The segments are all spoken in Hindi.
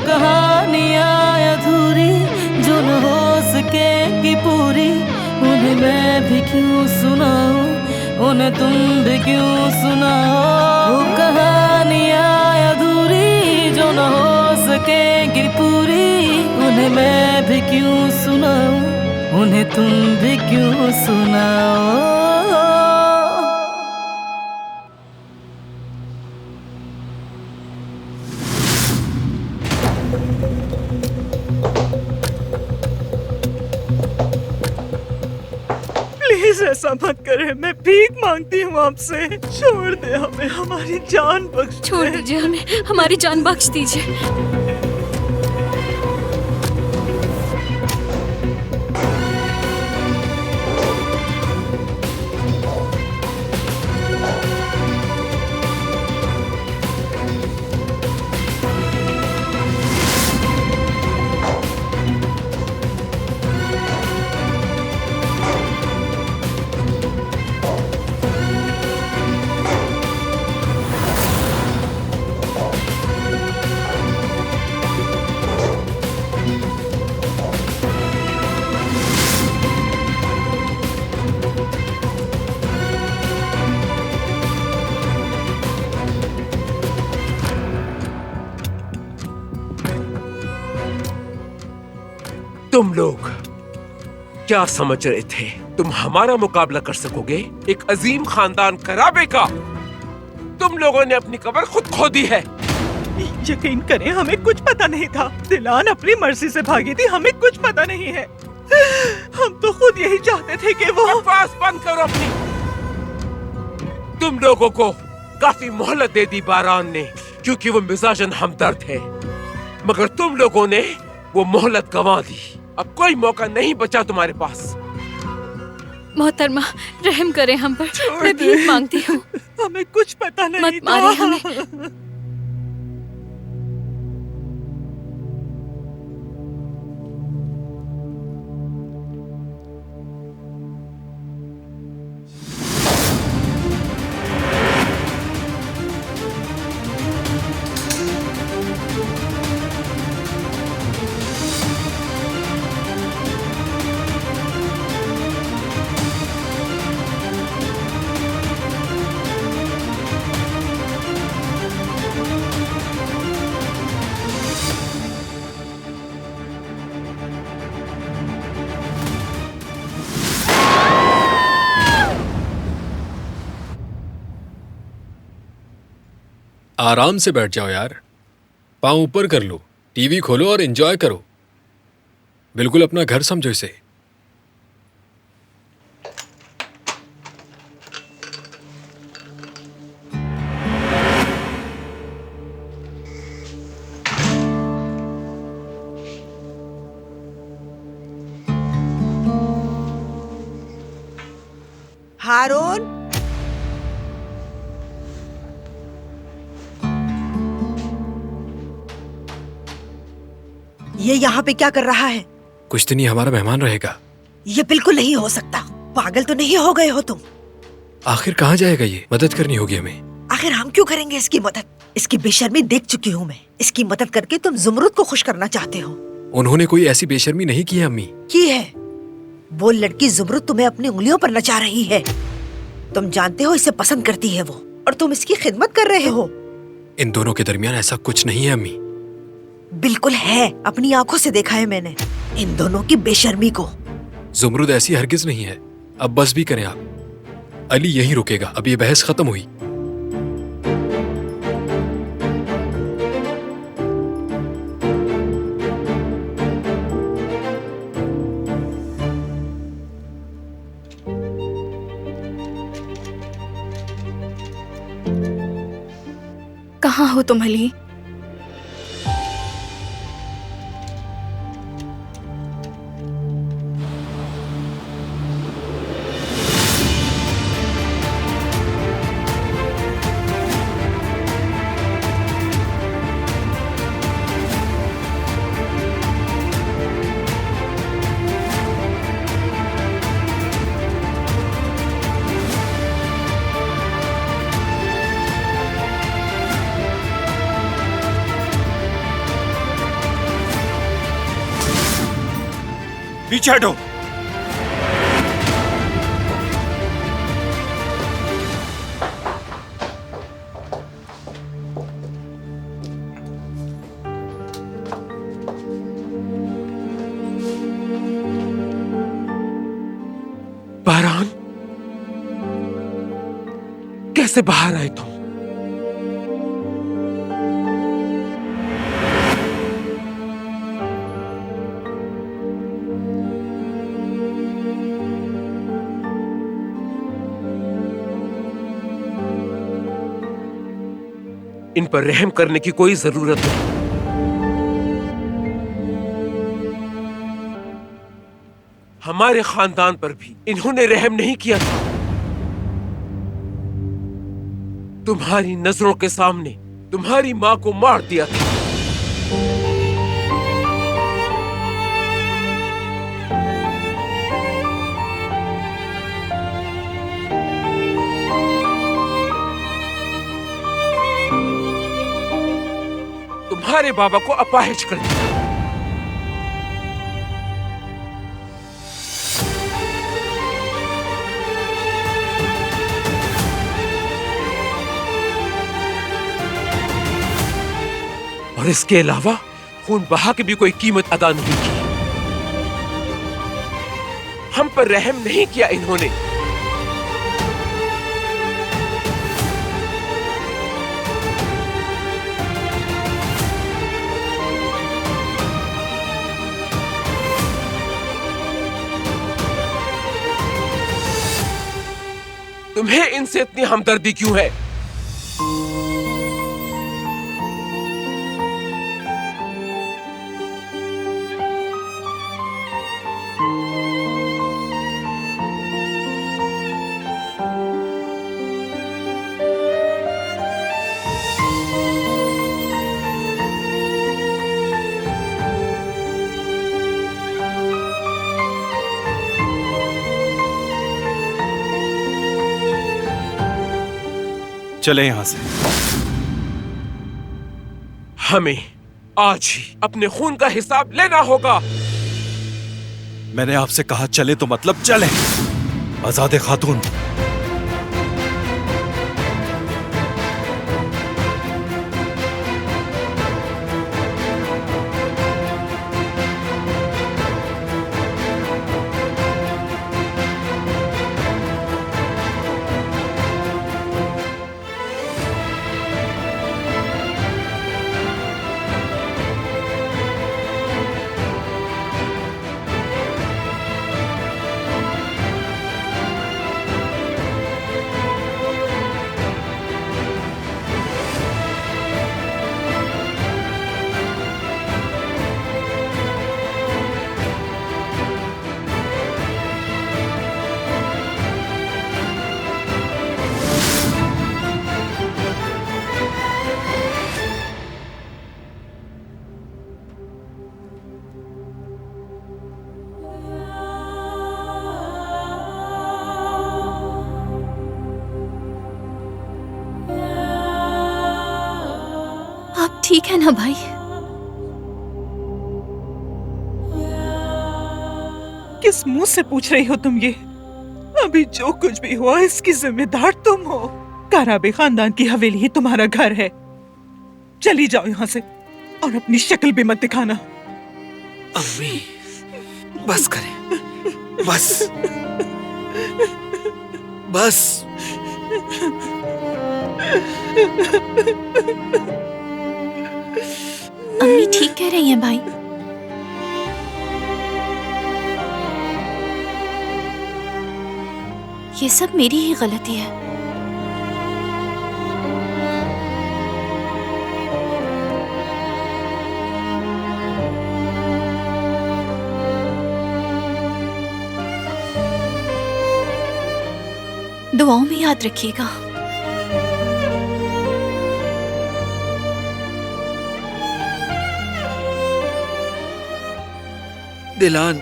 कहानियाँ अधूरी जो न हो सकेगी पूरी, उन्हें मैं भी क्यों सुनाऊं, उन्हें तुम भी क्यों सुनाओ। वो कहानियाँ अधूरी जो न हो सकेगी पूरी, उन्हें मैं भी क्यों सुनाऊं, उन्हें तुम भी क्यों सुनाओ। प्लीज ऐसा मत करे, मैं भीख मांगती हूँ आपसे। छोड़ दे हमें, हमारी जान बख्श दे। छोड़ दीजिए हमें, हमारी जान बख्श दीजिए। तुम लोग क्या समझ रहे थे तुम हमारा मुकाबला कर सकोगे? एक अजीम खानदान कराबे का तुम लोगों ने अपनी कब्र खुद खोदी है। यकीन करें, हमें कुछ पता नहीं था। दिलान अपनी मर्जी से भागी थी, हमें कुछ पता नहीं है। हम तो खुद यही चाहते थे कि वो। बकवास बंद करो अपनी। तुम लोगों को काफी मोहलत दे दी बारान ने, क्योंकि वो मिजाजन हमदर्द है, मगर तुम लोगों ने वो मोहलत गंवा दी। अब कोई मौका नहीं बचा तुम्हारे पास। मोहतरमा, रहम करें हम पर, मैं भीख मांगती हूँ। हमें कुछ पता नहीं मत मारिए हमें। आराम से बैठ जाओ यार, पाँव ऊपर कर लो, टीवी खोलो और एंजॉय करो। बिल्कुल अपना घर समझो इसे। हारून, ये यहाँ पे क्या कर रहा है? कुछ दिन ये हमारा मेहमान रहेगा। ये बिल्कुल नहीं हो सकता। पागल तो नहीं हो गए हो तुम? आखिर कहाँ जाएगा ये? मदद करनी होगी हमें। आखिर हम क्यों करेंगे इसकी मदद? इसकी बेशर्मी देख चुकी हूँ मैं। इसकी मदद करके तुम जुमरुद को खुश करना चाहते हो। उन्होंने कोई ऐसी बेशर्मी नहीं की है अम्मी। की है? वो लड़की जुमरुद तुम्हें अपनी उंगलियों पर नचा रही है। तुम जानते हो इसे पसंद करती है वो, और तुम इसकी खिदमत कर रहे हो। इन दोनों के दरमियान ऐसा कुछ नहीं है अम्मी। बिल्कुल है, अपनी आंखों से देखा है मैंने इन दोनों की बेशर्मी को। जुमरुद ऐसी हरगिज नहीं है। अब बस भी करें आप। अली यहीं रुकेगा, अब ये बहस खत्म हुई। कहाँ हो तुम अली? पीछे हटो। बारान, कैसे बाहर आए तुम? इन पर रहम करने की कोई जरूरत नहीं। हमारे खानदान पर भी इन्होंने रहम नहीं किया था। तुम्हारी नजरों के सामने तुम्हारी मां को मार दिया था। तुम्हारे बाबा को अपाहिज कर दिया। और इसके अलावा खून बहा के भी कोई कीमत अदा नहीं की। हम पर रहम नहीं किया इन्होंने। तुम्हें इनसे इतनी हमदर्दी क्यों है? चले यहां से। हमें आज ही अपने खून का हिसाब लेना होगा। मैंने आपसे कहा चले तो मतलब चले। आजाद खातून, आप ठीक है ना भाई? किस मुंह से पूछ रही हो तुम ये? अभी जो कुछ भी हुआ इसकी जिम्मेदार तुम हो। काराबे खानदान की हवेली ही तुम्हारा घर है। चली जाओ यहाँ से और अपनी शक्ल भी मत दिखाना। अम्मी, बस करें, बस बस। अम्मी ठीक कह रही हैं भाई। ये सब मेरी ही गलती है। दुआओं में याद रखिएगा। दिलान,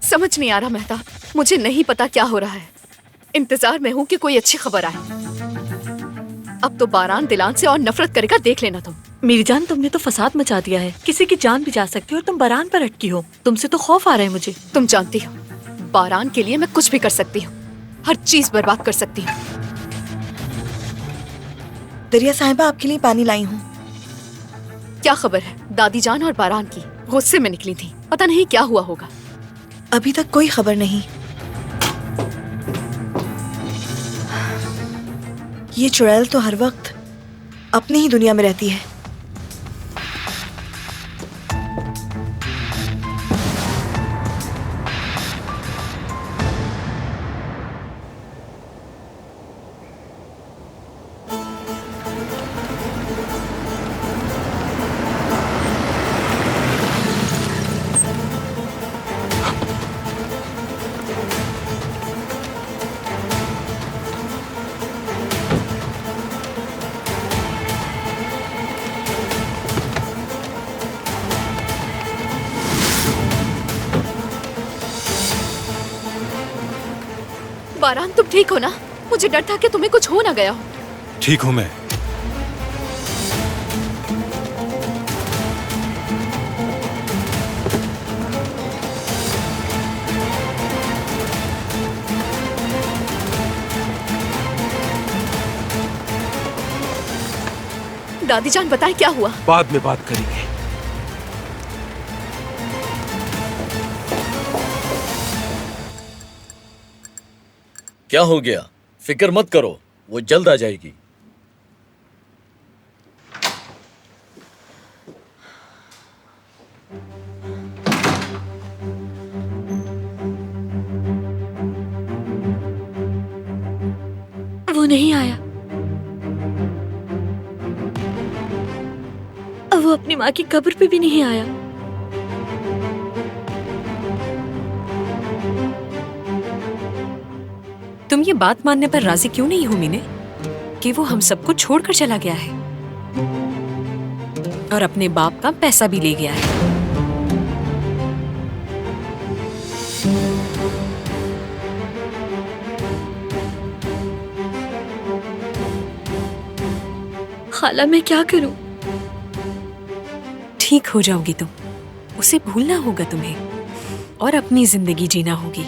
समझ नहीं आ रहा मेहता, मुझे नहीं पता क्या हो रहा है। इंतजार में हूँ कि कोई अच्छी खबर आए। अब तो बारान दिलान से और नफरत करेगा, देख लेना तुम। मेरी जान, तुमने तो फसाद मचा दिया है। किसी की जान भी जा सकती है और तुम बारान पर अटकी हो। तुमसे तो खौफ आ रहा है मुझे। तुम जानती हो, बारान के लिए मैं कुछ भी कर सकती हूँ, हर चीज बर्बाद कर सकती हूँ। दरिया साहिबा, आपके लिए पानी लाई हूँ। क्या खबर है? दादी जान और बारान की गुस्से में निकली थी, पता नहीं क्या हुआ होगा। अभी तक कोई खबर नहीं। ये चुड़ैल तो हर वक्त अपनी ही दुनिया में रहती है। बारान, तुम ठीक हो ना? मुझे डर था कि तुम्हें कुछ हो ना गया हो। ठीक हूं मैं। दादी जान, बताएं क्या हुआ? बाद में बात करेंगे। क्या हो गया? फिक्र मत करो, वो जल्द आ जाएगी। वो नहीं आया। वो अपनी माँ की कब्र पे भी नहीं आया। तुम ये बात मानने पर राजी क्यों नहीं हो मीने कि वो हम सबको छोड़कर चला गया है और अपने बाप का पैसा भी ले गया है? खाला, मैं क्या करूं? ठीक हो जाओगी तुम। उसे भूलना होगा तुम्हें और अपनी जिंदगी जीना होगी।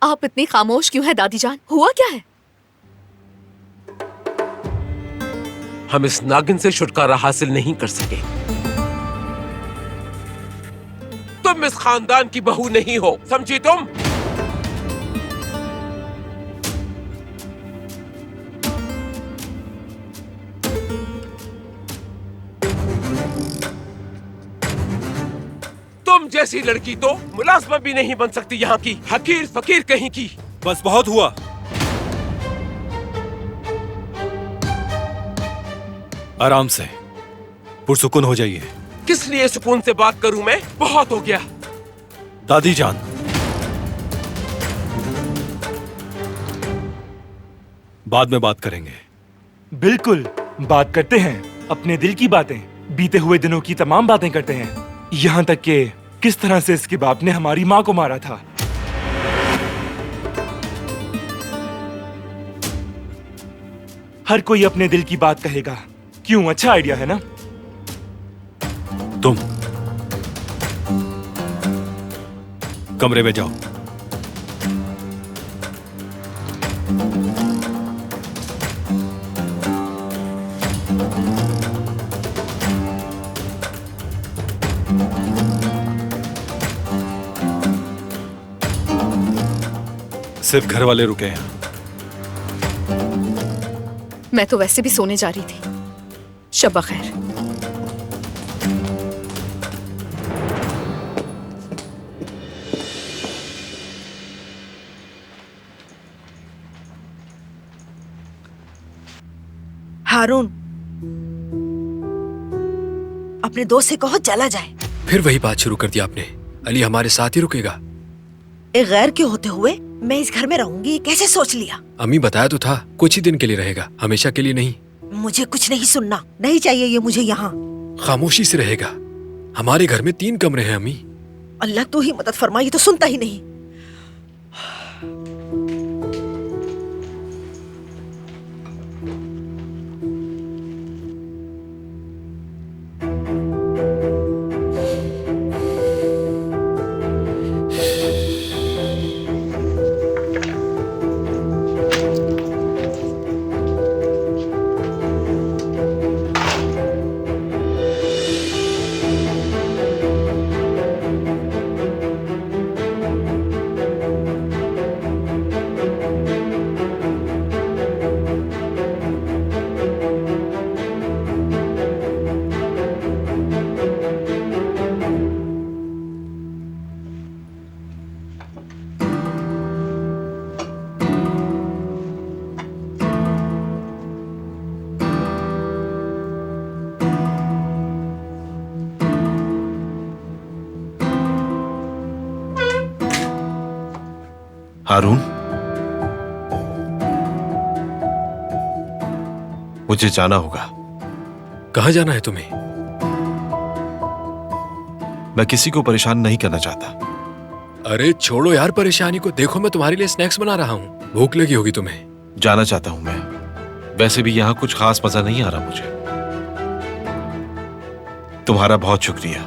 आप इतनी खामोश क्यों है दादी जान? हुआ क्या है? हम इस नागिन से छुटकारा हासिल नहीं कर सके। तुम इस खानदान की बहू नहीं हो, समझी तुम? तुम जैसी लड़की तो मुलाजमा भी नहीं बन सकती यहाँ की, हकीर फकीर कहीं की। बस बहुत हुआ। आराम से, पुरसुकून हो जाइए। किस लिए सुकून से बात करूं मैं? बहुत हो गया। दादी जान, बाद में बात करेंगे। बिल्कुल, बात करते हैं। अपने दिल की बातें, बीते हुए दिनों की तमाम बातें करते हैं। यहाँ तक कि किस तरह से इसके बाप ने हमारी माँ को मारा था। हर कोई अपने दिल की बात कहेगा। क्यों? अच्छा आइडिया है ना? तुम कमरे में जाओ। सिर्फ घर वाले रुके हैं। मैं तो वैसे भी सोने जा रही थी। शब्बा खैर। हारून, अपने दोस्त से कहो चला जाए। फिर वही बात शुरू कर दी आपने। अली हमारे साथ ही रुकेगा। एक गैर के होते हुए मैं इस घर में रहूंगी, ये कैसे सोच लिया? अम्मी बताया तो था, कुछ ही दिन के लिए रहेगा, हमेशा के लिए नहीं। मुझे कुछ नहीं सुनना, नहीं चाहिए ये मुझे यहाँ। खामोशी से रहेगा। हमारे घर में 3 कमरे हैं अम्मी। अल्लाह तू ही मदद फरमा, ये तो सुनता ही नहीं। हारून, मुझे जाना होगा। कहाँ जाना है तुम्हें? मैं किसी को परेशान नहीं करना चाहता। अरे छोड़ो यार परेशानी को, देखो मैं तुम्हारे लिए स्नैक्स बना रहा हूँ, भूख लगी होगी तुम्हें। जाना चाहता हूँ मैं, वैसे भी यहाँ कुछ खास मजा नहीं आ रहा मुझे। तुम्हारा बहुत शुक्रिया।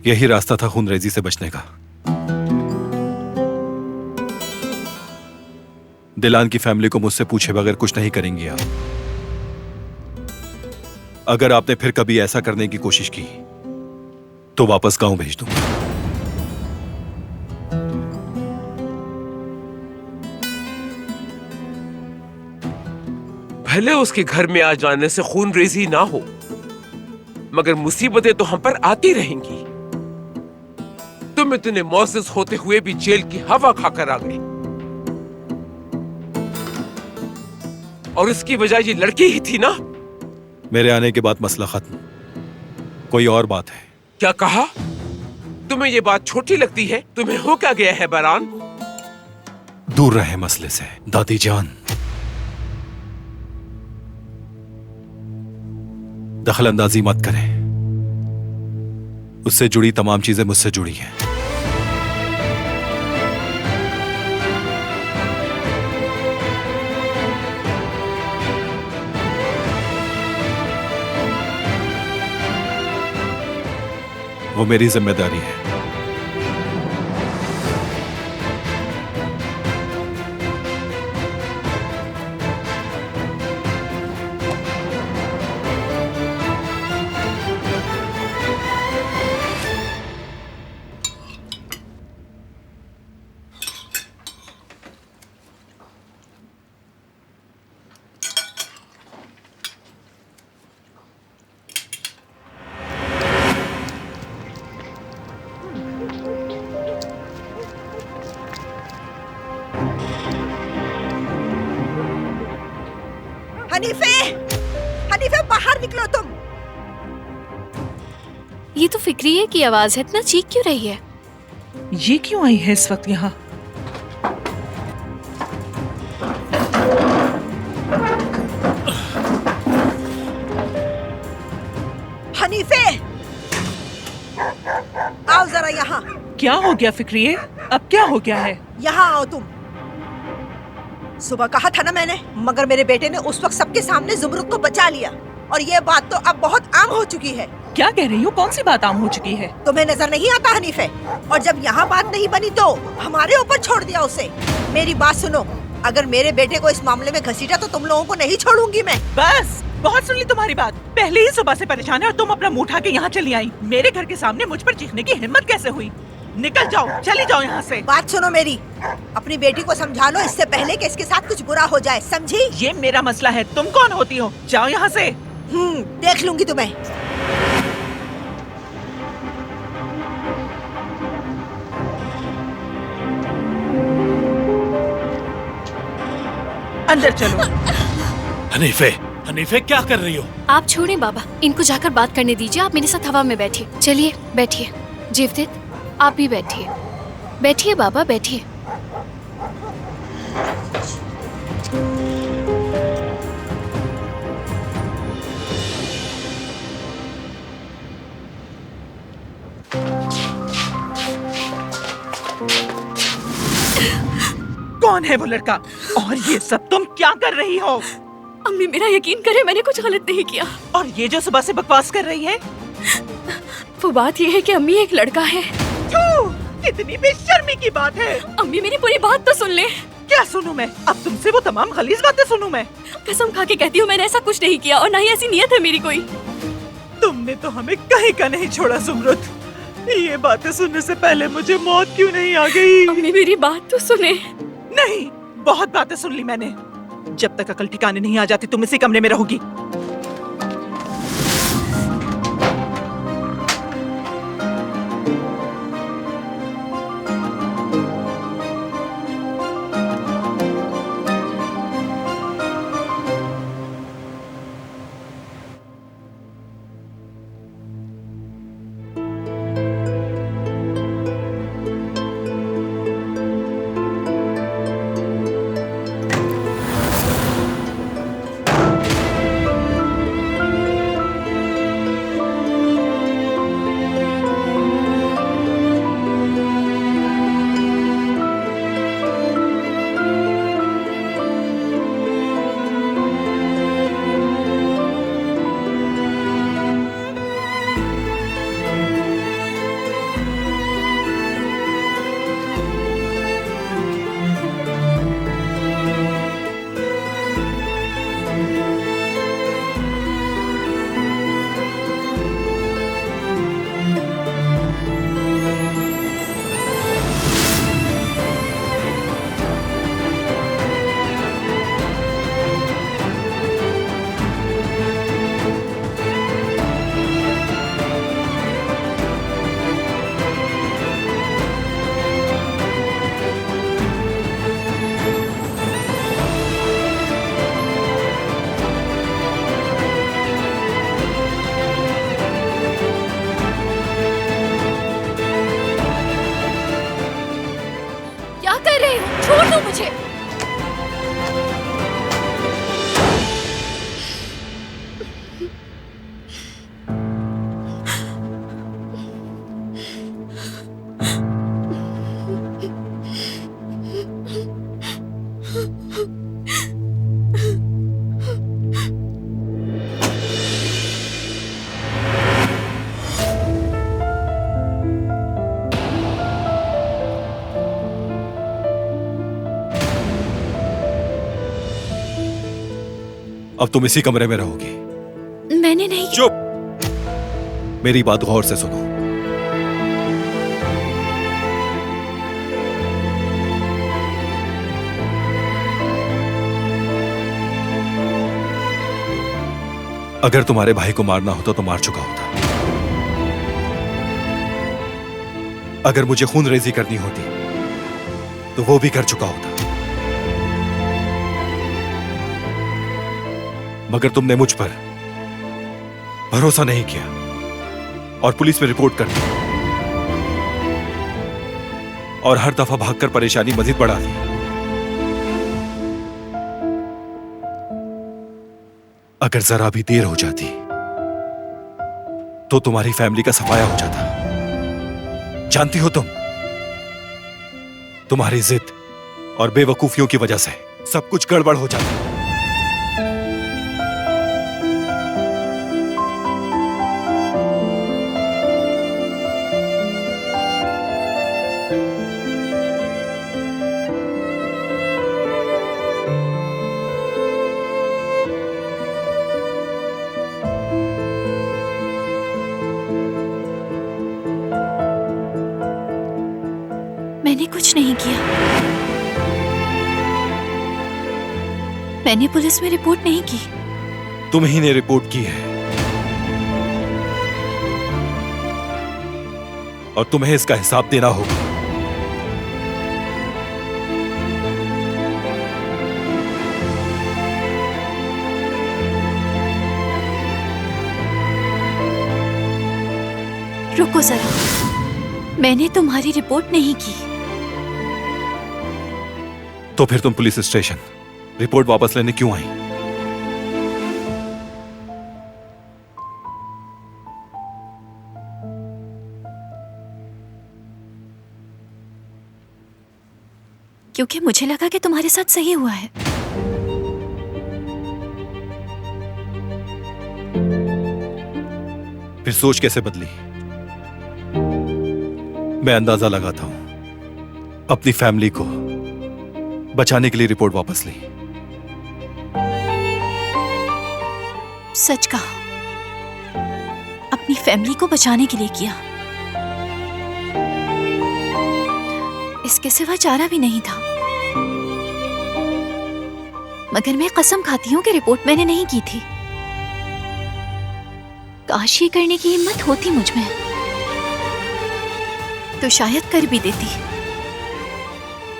यही रास्ता था खूनरेजी से बचने का। दिलान की फैमिली को मुझसे पूछे बगैर कुछ नहीं करेंगी आप। अगर आपने फिर कभी ऐसा करने की कोशिश की तो वापस गांव भेज दूंगा। भले उसके घर में आ जाने से खूनरेजी ना हो, मगर मुसीबतें तो हम पर आती रहेंगी। तुम इतने मौसस होते हुए भी जेल की हवा खाकर आ गए, और इसकी वजह ये लड़की ही थी ना? मेरे आने के बाद मसला खत्म। कोई और बात है? क्या कहा? तुम्हें ये बात छोटी लगती है? तुम्हें हो क्या गया है बारान? दूर रहे मसले से दादी जान। दखल अंदाजी मत करें। उससे जुड़ी तमाम चीजें मुझसे जुड़ी हैं। वो मेरी जिम्मेदारी है। हनीफे, हनीफे बाहर निकलो तुम। ये तो फिक्रिये की आवाज है, इतना चीख क्यों रही है? ये क्यों आई है इस वक्त यहाँ? हनीफे, आओ जरा यहाँ। क्या हो गया फिक्रिये? अब क्या हो गया है? यहाँ आओ तुम। सुबह कहा था ना मैंने, मगर मेरे बेटे ने उस वक्त सबके सामने जुमरुद को बचा लिया, और ये बात तो अब बहुत आम हो चुकी है। क्या कह रही हो? कौन सी बात आम हो चुकी है? तुम्हें नजर नहीं आता हनीफे? और जब यहाँ बात नहीं बनी तो हमारे ऊपर छोड़ दिया उसे। मेरी बात सुनो, अगर मेरे बेटे को इस मामले में घसीटा तो तुम लोगों को नहीं छोड़ूंगी मैं। बस बहुत सुन ली तुम्हारी बात। पहले ही सुबह से परेशान है और तुम अपना मुंह उठा के यहाँ चली आई। मेरे घर के सामने मुझ पर चीखने की हिम्मत कैसे हुई? निकल जाओ, चली जाओ यहाँ से। बात सुनो मेरी, अपनी बेटी को समझा लो इससे पहले कि इसके साथ कुछ बुरा हो जाए, समझी? ये मेरा मसला है, तुम कौन होती हो? जाओ यहाँ से। देख लूंगी तुम्हें। अंदर चलो। हनीफे, हनीफे क्या कर रही हो? आप छोड़ें बाबा, इनको जाकर बात करने दीजिए। आप मेरे साथ हवा में बैठिए। चलिए बैठिए। जीवदत्त, आप भी बैठिए। बैठिए बाबा, बैठिए। कौन है वो लड़का और ये सब तुम क्या कर रही हो? अम्मी मेरा यकीन करें, मैंने कुछ गलत नहीं किया। और ये जो सुबह से बकवास कर रही है? वो बात ये है कि अम्मी एक लड़का है। कितनी बेशर्मी की बात है। अम्मी मेरी पूरी बात तो सुन ले। क्या सुनूं मैं? अब तुमसे वो तमाम खलीज बातें सुनूं मैं? कसम खा के कहती हूँ मैंने ऐसा कुछ नहीं किया और ना ही ऐसी नीयत है मेरी कोई। तुमने तो हमें कहीं का नहीं छोड़ा सुमरुत। ये बातें सुनने से पहले मुझे मौत क्यों नहीं आ गई? अम्मी मेरी बात तो सुने। नहीं, बहुत बातें सुन ली मैंने। जब तक अकल ठिकाने नहीं आ जाती तुम इसी कमरे में रहोगी। छोड़ दो मुझे। अब तुम इसी कमरे में रहोगी। मैंने नहीं। चुप, मेरी बात गौर से सुनो। अगर तुम्हारे भाई को मारना होता तो मार चुका होता। अगर मुझे खून रेजी करनी होती तो वो भी कर चुका होता। मगर तुमने मुझ पर भरोसा नहीं किया और पुलिस में रिपोर्ट कर दी और हर दफा भागकर परेशानी मजीद बढ़ा दी। अगर जरा भी देर हो जाती तो तुम्हारी फैमिली का सफाया हो जाता। जानती हो तुम्हारी जिद और बेवकूफियों की वजह से सब कुछ गड़बड़ हो जाता। मैंने कुछ नहीं किया। मैंने पुलिस में रिपोर्ट नहीं की। तुम ही ने रिपोर्ट की है और तुम्हें इसका हिसाब देना होगा। रुको जरा, मैंने तुम्हारी रिपोर्ट नहीं की। तो फिर तुम पुलिस स्टेशन रिपोर्ट वापस लेने क्यों आई? क्योंकि मुझे लगा कि तुम्हारे साथ सही हुआ है। फिर सोच कैसे बदली? मैं अंदाजा लगाता हूं अपनी फैमिली को बचाने के लिए रिपोर्ट वापस ली। सच कहा, अपनी फैमिली को बचाने के लिए किया। इसके सिवा चारा भी नहीं था। मगर मैं कसम खाती हूं कि रिपोर्ट मैंने नहीं की थी। काश ये करने की हिम्मत होती मुझ में तो शायद कर भी देती,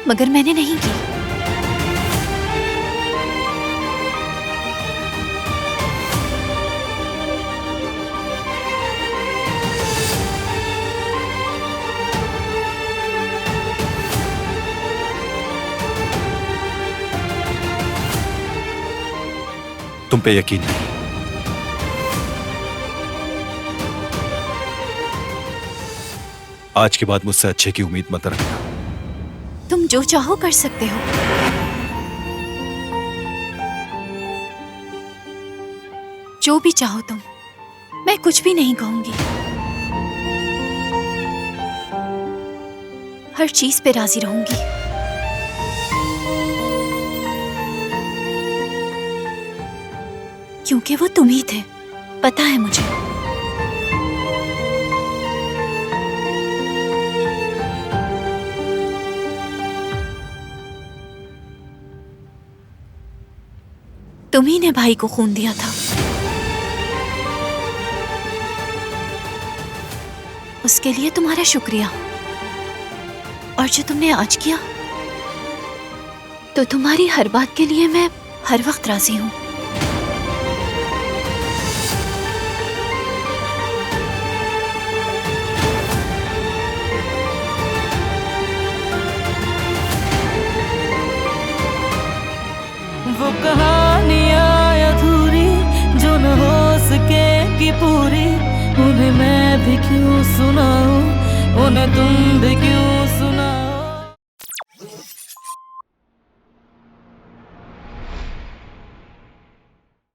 मगर मैंने नहीं की। तुम पे यकीन नहीं। आज के बाद मुझसे अच्छे की उम्मीद मत रखना। तुम जो चाहो कर सकते हो। जो भी चाहो तुम, मैं कुछ भी नहीं कहूंगी। हर चीज पे राजी रहूंगी। क्योंकि वो तुम ही थे, पता है मुझे। तुम ही ने भाई को खून दिया था। उसके लिए तुम्हारा शुक्रिया। और जो तुमने आज किया, तो तुम्हारी हर बात के लिए मैं हर वक्त राजी हूं। वो कहानियाँ अधूरी जो न हो सके कि पूरी, उन्हें मैं भी क्यों सुनाऊं, उन्हें तुम भी क्यों